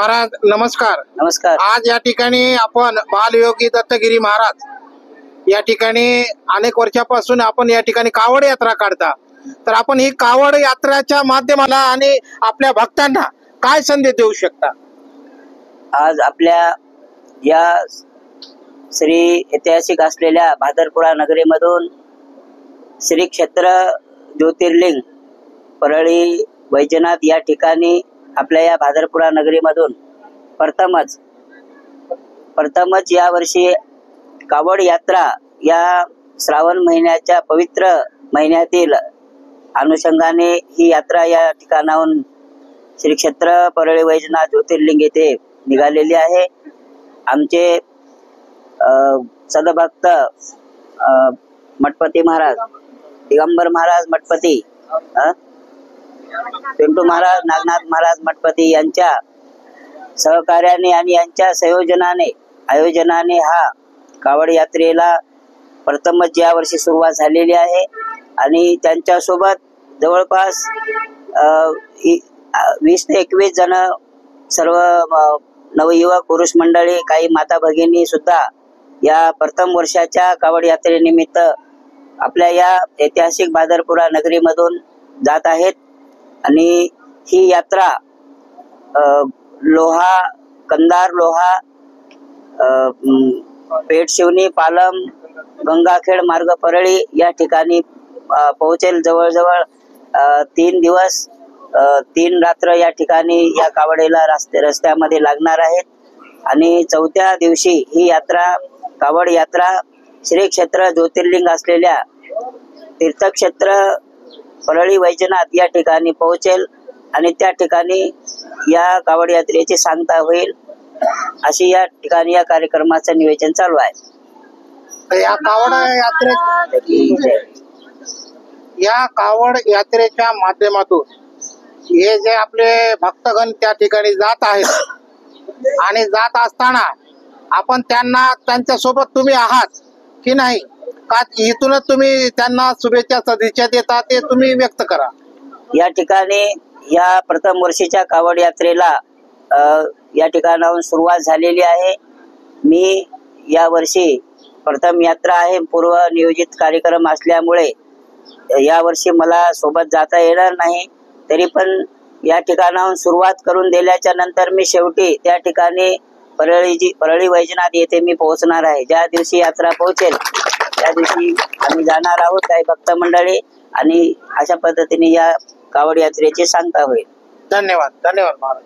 महाराज नमस्कार. नमस्कार. आज या ठिकाणी आपण बालयोगी दत्तगिरी महाराज या ठिकाणी अनेक वर्षापासून आपण या ठिकाणी कावड यात्रा काढता. तर आपण ही कावड यात्राच्या माध्यमाला आणि आपल्या भक्तांना काय संदेश देऊ शकता? आज आपल्या या श्री ऐतिहासिक असलेल्या भादरपुरा नगरीमधून श्री क्षेत्र ज्योतिर्लिंग परळी वैजनाथ या ठिकाणी आपल्या या भादरपुरा नगरीमधून प्रथमच या वर्षी कावड यात्रा या श्रावण महिन्याच्या पवित्र महिन्यातील अनुषंगाने ही यात्रा या ठिकाणाहून श्री क्षेत्र परळी वैजनाथ ज्योतिर्लिंग येथे निघालेली आहे. आमचे सदभक्त मठपती महाराज, दिगंबर महाराज मठपती, पिंटू महाराज, नागनाथ महाराज मठपती यांच्या सहकार्याने आणि यांच्या आयोजनाने हा कावड यात्रेला प्रथमच या वर्षी सुरुवात झालेली आहे. आणि त्यांच्या सोबत जवळपास 20 ते 21 जण सर्व नवयुवक पुरुष मंडळी, काही माता भगिनी सुद्धा या प्रथम वर्षाच्या कावड यात्रेनिमित्त आपल्या या ऐतिहासिक भादरपुरा नगरीमधून जात आहेत. आणि ही यात्रा कंधार लोहा, पेठशिवनी, पालम, गंगाखेड मार्ग परळी या ठिकाणी पोहोचेल. जवळजवळ 3 दिवस 3 रात्र या ठिकाणी या कावडेला रस्त्यामध्ये लागणार आहेत. आणि 4थ्या दिवशी ही यात्रा, कावड यात्रा श्री क्षेत्र ज्योतिर्लिंग असलेल्या तीर्थक्षेत्र परळी वैजनाथ या ठिकाणी पोहोचेल आणि त्या ठिकाणी या कावड यात्रेची सांगता होईल, अशी या ठिकाणी या कार्यक्रमाचं नियोजन चालू आहे. या कावड यात्रेच्या माध्यमातून हे जे आपले भक्तगण त्या ठिकाणी जात आहेत आणि जात असताना आपण त्यांच्या सोबत तुम्ही आहात की नाही, का इथूनच तुम्ही त्यांना शुभेच्छा सदिच्छा देता, ते तुम्ही व्यक्त करा. या ठिकाणी या प्रथम वर्षीच्या कावड यात्रेला या ठिकाणाहून सुरुवात झालेली आहे. मी या वर्षी प्रथम यात्रा आहे, पूर्व नियोजित कार्यक्रम असल्यामुळे या वर्षी मला सोबत जाता येणार नाही. तरी पण या ठिकाणाहून सुरुवात करून दिल्याच्या नंतर मी शेवटी त्या ठिकाणी परळी वैजनाथ येथे मी पोहोचणार आहे. ज्या दिवशी यात्रा पोहोचेल त्या दिवशी आम्ही जाणार आहोत, काही भक्त मंडळी, आणि अशा पद्धतीने या कावड यात्रेची सांगता होईल. धन्यवाद. धन्यवाद महाराज.